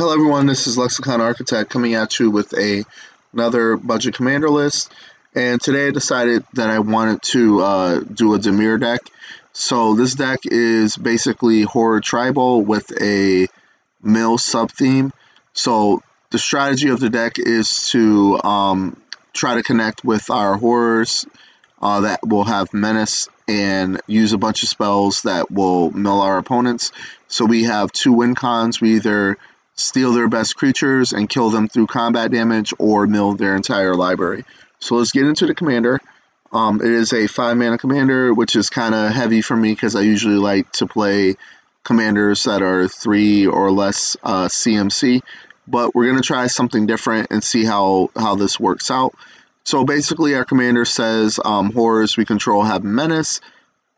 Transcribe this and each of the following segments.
Hello everyone, this is Lexicon Architect coming at you with another budget commander list. And today I decided that I wanted to do a Demir deck. So this deck is basically Horror Tribal with a mill sub-theme. So the strategy of the deck is to try to connect with our horrors that will have menace and use a bunch of spells that will mill our opponents. So we have two win cons. We either steal their best creatures and kill them through combat damage, or mill their entire library. So let's get into the commander. It is a 5-mana commander, which is kind of heavy for me because I usually like to play commanders that are 3 or less CMC. But we're going to try something different and see how this works out. So basically our commander says horrors we control have menace.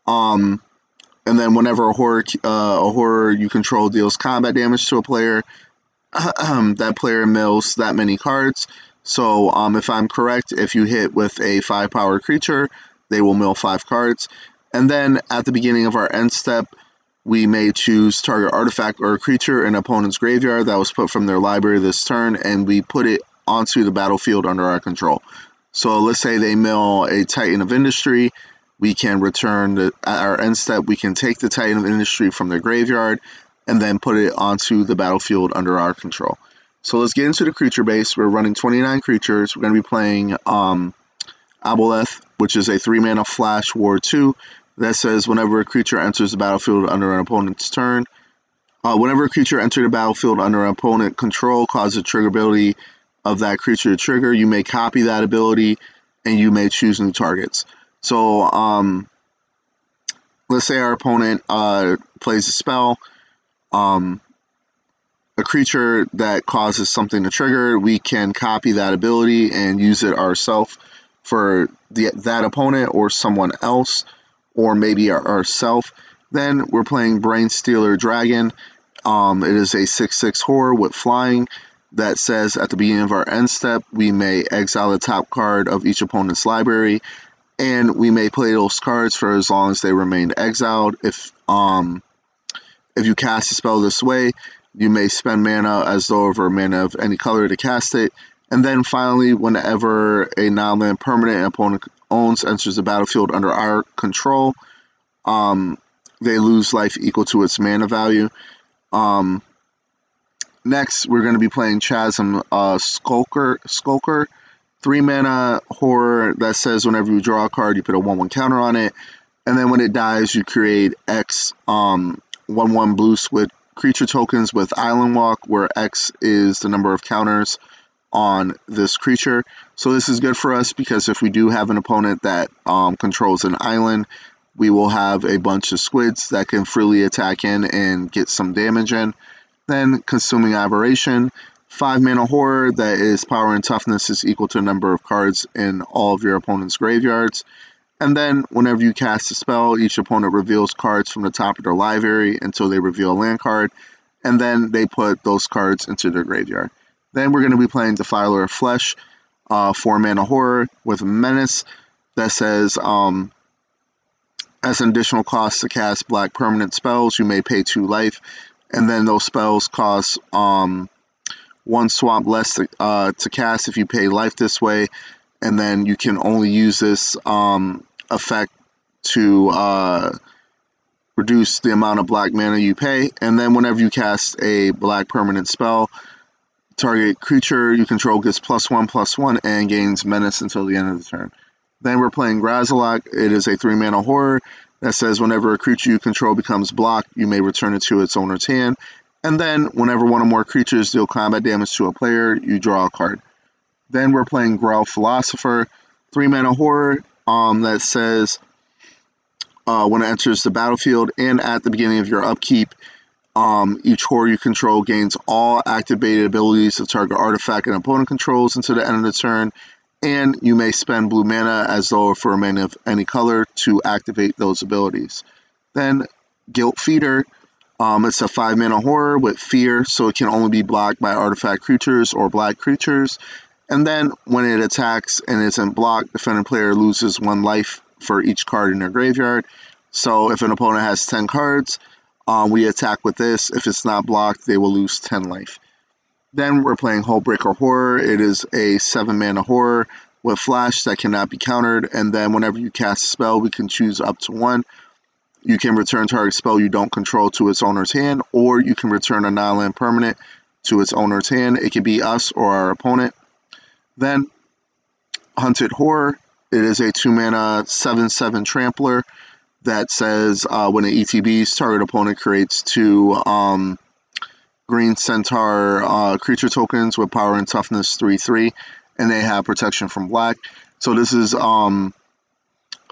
And then whenever a horror you control deals combat damage to a player, that player mills that many cards. So if I'm correct, if you hit with a 5-power creature, they will mill 5 cards. And then at the beginning of our end step, we may choose target artifact or creature in opponent's graveyard that was put from their library this turn, and we put it onto the battlefield under our control. So let's say they mill a Titan of Industry. We can return at our end step, we can take the Titan of Industry from their graveyard and then put it onto the battlefield under our control. So let's get into the creature base. We're running 29 creatures. We're going to be playing Aboleth, which is a 3-mana flash ward 2 that says whenever a creature enters the battlefield under an opponent's turn, whenever a creature enters the battlefield under an opponent control causes a trigger ability of that creature to trigger, you may copy that ability and you may choose new targets. So let's say our opponent plays a spell, a creature that causes something to trigger, we can copy that ability and use it ourselves for that opponent or someone else, or maybe ourselves. Then we're playing Brainstealer Dragon. It is a 6/6 horror with flying that says at the beginning of our end step, we may exile the top card of each opponent's library, and we may play those cards for as long as they remain exiled. If you cast a spell this way, you may spend mana as though over mana of any color to cast it. And then finally, whenever a non-land permanent an opponent owns enters the battlefield under our control, they lose life equal to its mana value. Next, we're going to be playing Chasm Skulker. 3-mana horror that says whenever you draw a card, you put a 1/1 counter on it. And then when it dies, you create X 1/1 blue with creature tokens with Island Walk, where X is the number of counters on this creature. So this is good for us because if we do have an opponent that controls an island, we will have a bunch of squids that can freely attack in and get some damage in. Then Consuming Aberration, 5-mana horror that is power and toughness is equal to the number of cards in all of your opponent's graveyards. And then whenever you cast a spell, each opponent reveals cards from the top of their library until they reveal a land card, and then they put those cards into their graveyard. Then we're going to be playing Defiler of Flesh, 4-mana horror with menace that says as an additional cost to cast black permanent spells, you may pay 2 life, and then those spells cost 1 swamp less to cast if you pay life this way. And then you can only use this effect to reduce the amount of black mana you pay. And then whenever you cast a black permanent spell, target creature you control gets +1/+1 and gains menace until the end of the turn. Then we're playing Grazalok. It is a 3-mana horror that says whenever a creature you control becomes blocked, you may return it to its owner's hand. And then whenever one or more creatures deal combat damage to a player, you draw a card. Then we're playing Growl Philosopher, 3-mana horror that says when it enters the battlefield and at the beginning of your upkeep, each horror you control gains all activated abilities to target artifact and opponent controls until the end of the turn, and you may spend blue mana as though for a mana of any color to activate those abilities. Then Guilt Feeder, it's a 5-mana horror with fear, so it can only be blocked by artifact creatures or black creatures. And then when it attacks and isn't blocked, the defending player loses 1 life for each card in their graveyard. So if an opponent has 10 cards, we attack with this. If it's not blocked, they will lose 10 life. Then we're playing Hullbreaker Horror. It is a 7-mana horror with flash that cannot be countered, and then whenever you cast a spell, we can choose up to one. You can return target spell you don't control to its owner's hand, or you can return a non-land permanent to its owner's hand. It can be us or our opponent. Then Hunted Horror. It is a 2-mana 7/7 trampler that says when it ETBs, target opponent creates 2 green centaur creature tokens with power and toughness 3/3, and they have protection from black. So this is a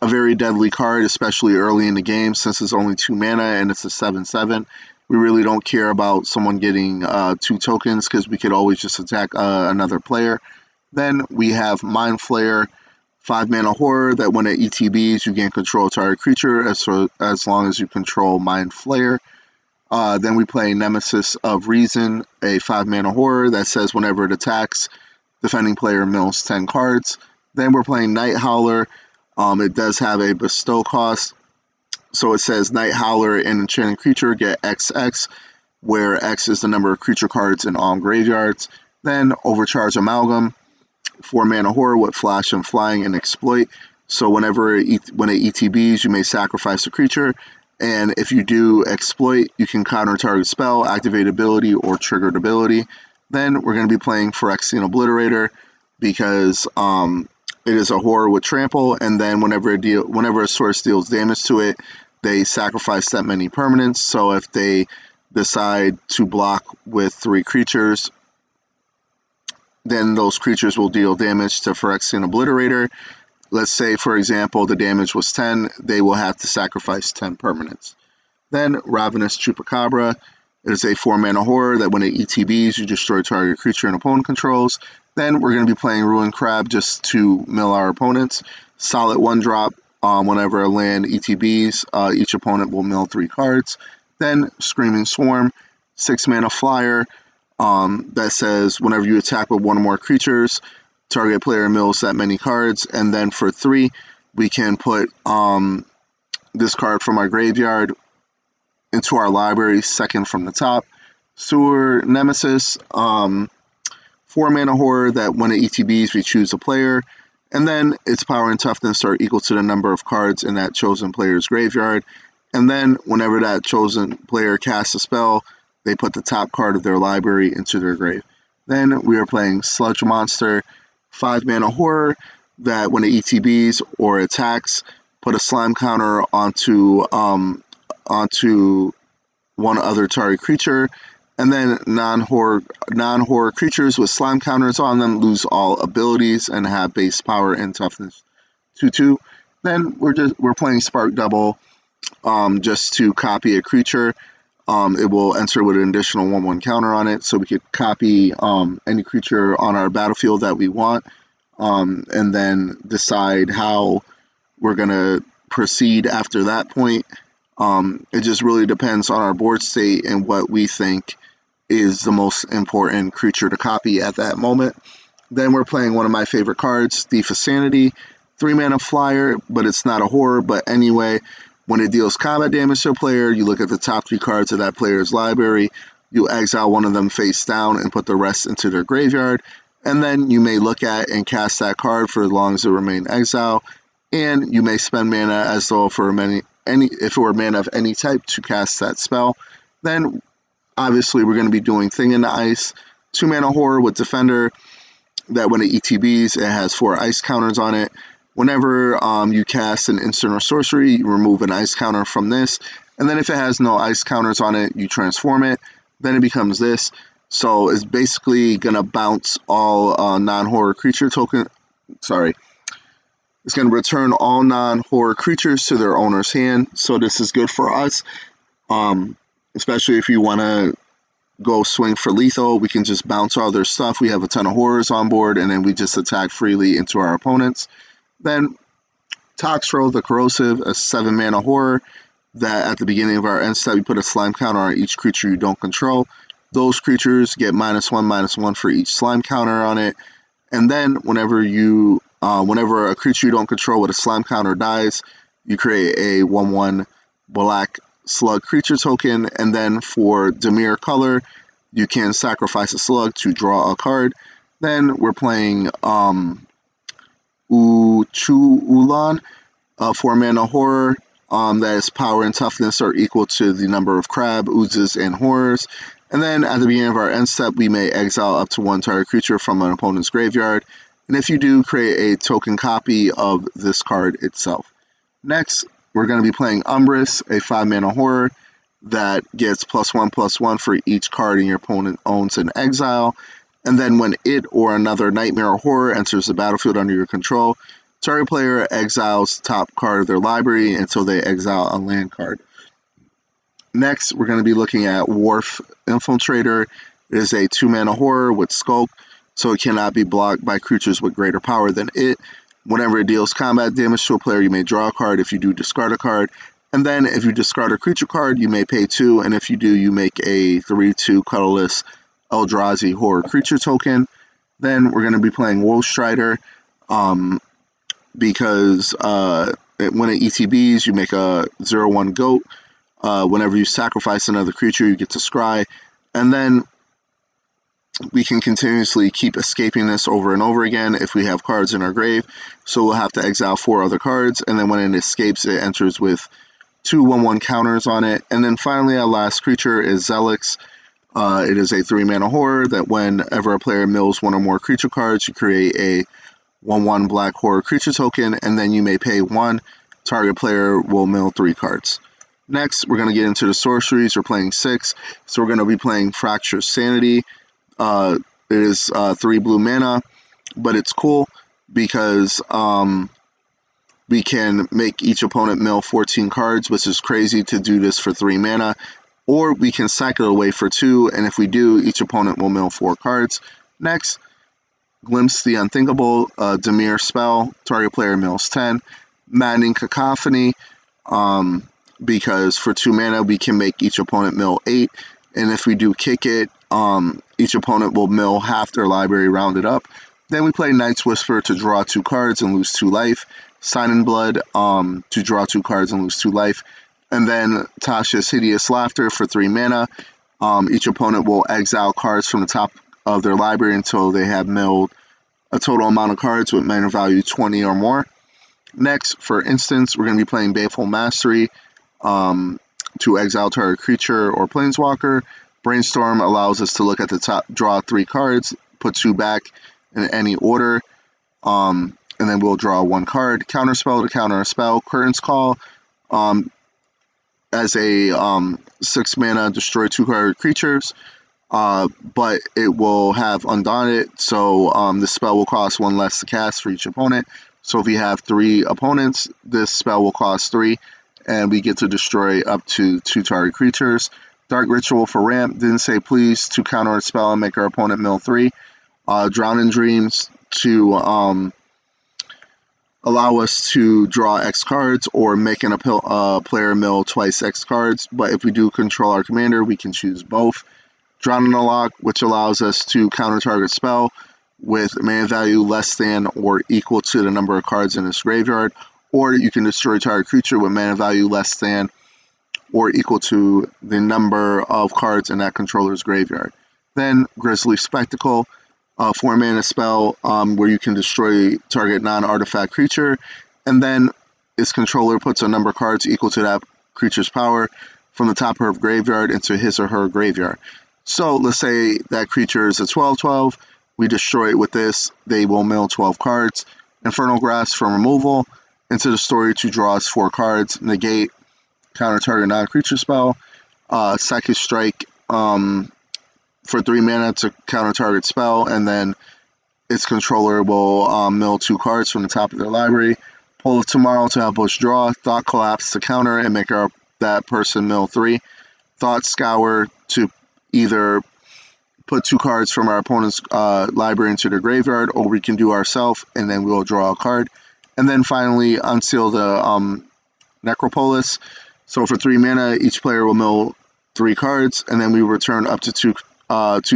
very deadly card, especially early in the game, since it's only 2 mana and it's a 7/7. We really don't care about someone getting 2 tokens because we could always just attack another player. Then we have Mind Flayer, 5-mana horror that when it ETBs, you gain control of target creature as long as you control Mind Flayer. Then we play Nemesis of Reason, a 5-mana horror that says whenever it attacks, defending player mills 10 cards. Then we're playing Night Howler. It does have a bestow cost. So it says Night Howler and Enchanted Creature get XX, where X is the number of creature cards in all graveyards. Then Overcharge Amalgam, 4-mana horror with flash and flying and exploit. So when it ETBs, you may sacrifice a creature. And if you do exploit, you can counter target spell, activate ability, or triggered ability. Then we're going to be playing Phyrexian Obliterator because it is a horror with trample, and then whenever a source deals damage to it, they sacrifice that many permanents. So if they decide to block with 3 creatures, then those creatures will deal damage to Phyrexian Obliterator. Let's say, for example, the damage was 10, they will have to sacrifice 10 permanents. Then Ravenous Chupacabra. It is a 4-mana horror that when it ETBs, you destroy target creature and opponent controls. Then we're going to be playing Ruin Crab just to mill our opponents. Solid 1-drop. Whenever a land ETBs, each opponent will mill 3 cards. Then Screaming Swarm, 6-mana flyer that says whenever you attack with 1 or more creatures, target player mills that many cards. And then for 3, we can put this card from our graveyard into our library, second from the top. Sewer Nemesis, 4-mana horror that when it ETBs, we choose a player, and then its power and toughness are equal to the number of cards in that chosen player's graveyard. And then whenever that chosen player casts a spell, they put the top card of their library into their grave. Then we are playing Sludge Monster, 5-mana horror that when it ETBs or attacks, put a slime counter onto one other target creature, and then non-horror creatures with slime counters on them lose all abilities and have base power and toughness 2/2. Then we're playing Spark Double just to copy a creature. It will enter with an additional 1/1 counter on it, so we could copy any creature on our battlefield that we want, and then decide how we're gonna proceed after that point. It just really depends on our board state and what we think is the most important creature to copy at that moment. Then we're playing one of my favorite cards, Thief of Sanity, 3-mana flyer, but it's not a horror. But anyway, when it deals combat damage to a player, you look at the top 3 cards of that player's library, you exile one of them face down and put the rest into their graveyard, and then you may look at and cast that card for as long as it remains exile, and you may spend mana as though if it were mana of any type to cast that spell. Then obviously we're going to be doing Thing in the Ice, 2-mana horror with Defender that when it ETBs, it has 4 ice counters on it. Whenever you cast an instant or sorcery, you remove an ice counter from this, and then if it has no ice counters on it, you transform it. Then it becomes this. So it's basically going to bounce all non-horror creature token. Sorry. It's going to return all non-horror creatures to their owner's hand. So this is good for us, especially if you want to go swing for lethal. We can just bounce all their stuff. We have a ton of horrors on board, and then we just attack freely into our opponents. Then Toxtro the Corrosive, a 7-mana horror that at the beginning of our end step, we put a slime counter on each creature you don't control. Those creatures get -1/-1 for each slime counter on it. And then whenever a creature you don't control with a slime counter dies, you create a 1/1 black slug creature token. And then for Dimir color, You can sacrifice a slug to draw a card. Then we're playing Ulan, a 4-mana horror that is power and toughness are equal to the number of crab, oozes, and horrors. And then at the beginning of our end step, we may exile up to one target creature from an opponent's graveyard. And if you do, create a token copy of this card itself. Next, we're going to be playing Umbris, a 5-mana horror that gets +1/+1 for each card your opponent owns in exile. And then when it or another nightmare or horror enters the battlefield under your control, target player exiles top card of their library until they exile a land card. Next, we're going to be looking at Wharf Infiltrator. It is a 2-mana horror with Skulk, so it cannot be blocked by creatures with greater power than it. Whenever it deals combat damage to a player, you may draw a card. If you do, discard a card. And then if you discard a creature card, you may pay 2, and if you do, you make a 3/2 colorless Eldrazi horror creature token. Then we're going to be playing Wolf Strider, because when it ETBs, you make a 0/1 goat. Whenever you sacrifice another creature, you get to scry. And then we can continuously keep escaping this over and over again if we have cards in our grave. So we'll have to exile 4 other cards, and then when it escapes, it enters with 2 1/1 counters on it. And then finally, our last creature is Zelix. It is a 3-mana horror that whenever a player mills 1 or more creature cards, you create a 1/1 black horror creature token, and then you may pay 1. Target player will mill 3 cards. Next, we're going to get into the sorceries. We're playing 6. So we're going to be playing Fractured Sanity. It is 3 blue mana, but it's cool because we can make each opponent mill 14 cards, which is crazy to do this for 3 mana. Or we can cycle it away for 2, and if we do, each opponent will mill 4 cards. Next, Glimpse the Unthinkable, Dimir spell, target player mills 10. Maddening Cacophony, because for 2 mana we can make each opponent mill 8, and if we do kick it, each opponent will mill half their library rounded up. Then we play Night's Whisper to draw 2 cards and lose 2 life. Sign in Blood to draw 2 cards and lose 2 life. And then Tasha's Hideous Laughter for 3 mana. Each opponent will exile cards from the top of their library until they have milled a total amount of cards with mana value 20 or more. Next, for instance, we're going to be playing Baleful Mastery to exile target creature or planeswalker. Brainstorm allows us to look at the top, draw 3 cards, put 2 back in any order, and then we'll draw 1 card. Counterspell to counter a spell. Curtain's Call, as a 6 mana, destroy 2 card creatures, but it will have Undaunted, so the spell will cost 1 less to cast for each opponent. So if you have 3 opponents, this spell will cost 3, and we get to destroy up to 2 target creatures. Dark Ritual for ramp, didn't say please, to counter a spell and make our opponent mill 3. Drowning Dreams to allow us to draw X cards or make a player mill twice X cards, but if we do control our commander, we can choose both. Drowning Lock, which allows us to counter target spell with mana value less than or equal to the number of cards in its graveyard, or you can destroy target creature with mana value less than or equal to the number of cards in that controller's graveyard. Then Grisly Spectacle, 4 mana spell where you can destroy target non-artifact creature, and then its controller puts a number of cards equal to that creature's power from the top of her graveyard into his or her graveyard. So let's say that creature is a 12/12, we destroy it with this, they will mill 12 cards. Infernal Grasp from removal, into the story to draw us 4 cards, negate, counter target non-creature spell, Psychic Strike, for 3 mana to counter target spell, and then its controller will mill 2 cards from the top of their library. Pull of Tomorrow to help us draw. Thought Collapse to counter and make that person mill 3. Thought Scour to either put 2 cards from our opponent's library into their graveyard, or we can do ourselves, and then we'll draw a card. And then finally, Unseal the Necropolis. So for 3 mana, each player will mill 3 cards, and then we return up to 2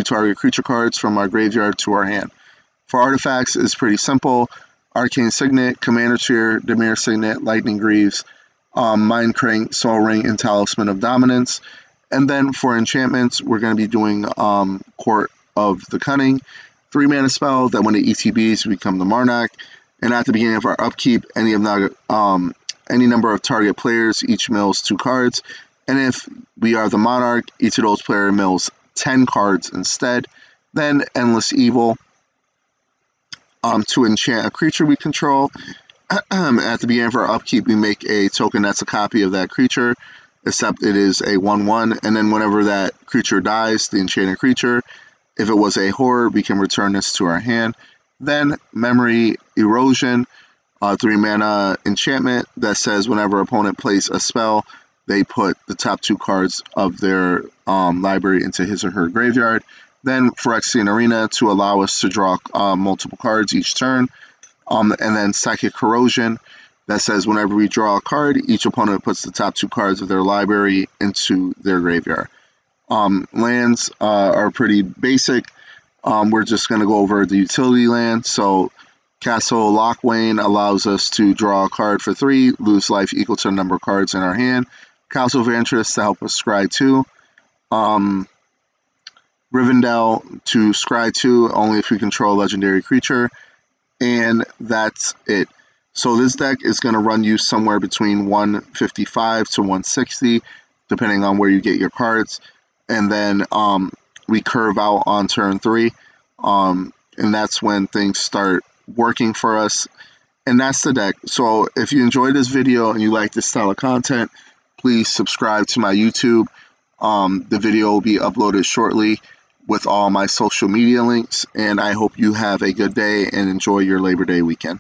target creature cards from our graveyard to our hand. For artifacts, it's pretty simple. Arcane Signet, Commander Cheer, Dimir Signet, Lightning Greaves, Mind Crank, Soul Ring, and Talisman of Dominance. And then for enchantments, we're going to be doing Court of the Cunning, 3-mana spell that when it ETBs, we become the Monarch. And at the beginning of our upkeep, any number of target players each mills 2 cards. And if we are the Monarch, each of those players mills 10 cards instead. Then Endless Evil, to enchant a creature we control. At the beginning of our upkeep, we make a token that's a copy of that creature, except it is a 1/1. And then whenever that creature dies, the enchanted creature, if it was a horror, we can return this to our hand. Then Memory Erosion, 3-mana enchantment that says whenever opponent plays a spell, they put the top 2 cards of their library into his or her graveyard. Then Phyrexian Arena to allow us to draw multiple cards each turn. And then Psychic Corrosion that says whenever we draw a card, each opponent puts the top 2 cards of their library into their graveyard. Lands are pretty basic. We're just going to go over the utility land. So Castle Lochwain allows us to draw a card for 3, lose life equal to the number of cards in our hand. Castle Vantress to help us scry 2. Rivendell to scry 2 only if we control a legendary creature. And that's it. So this deck is going to run you somewhere between 155 to 160, depending on where you get your cards. And then we curve out on turn 3, and that's when things start working for us. And that's the deck. So if you enjoyed this video and you like this style of content, please subscribe to my YouTube. The video will be uploaded shortly with all my social media links, and I hope you have a good day and enjoy your Labor Day weekend.